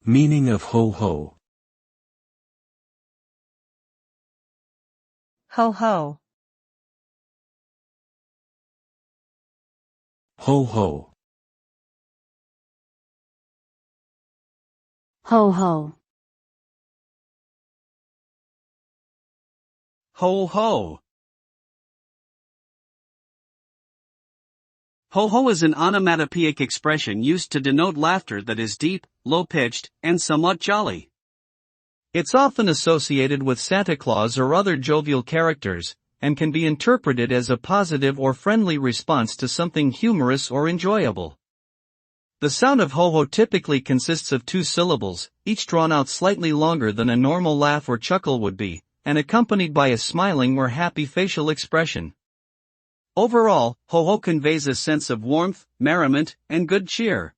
Meaning of ho-ho. Ho-ho. Ho-ho. Ho-ho. Ho-ho. Ho-ho is an onomatopoeic expression used to denote laughter that is deep, low-pitched, and somewhat jolly. It's often associated with Santa Claus or other jovial characters, and can be interpreted as a positive or friendly response to something humorous or enjoyable. The sound of ho-ho typically consists of 2 syllables, each drawn out slightly longer than a normal laugh or chuckle would be, and accompanied by a smiling or happy facial expression. Overall, ho-ho conveys a sense of warmth, merriment, and good cheer.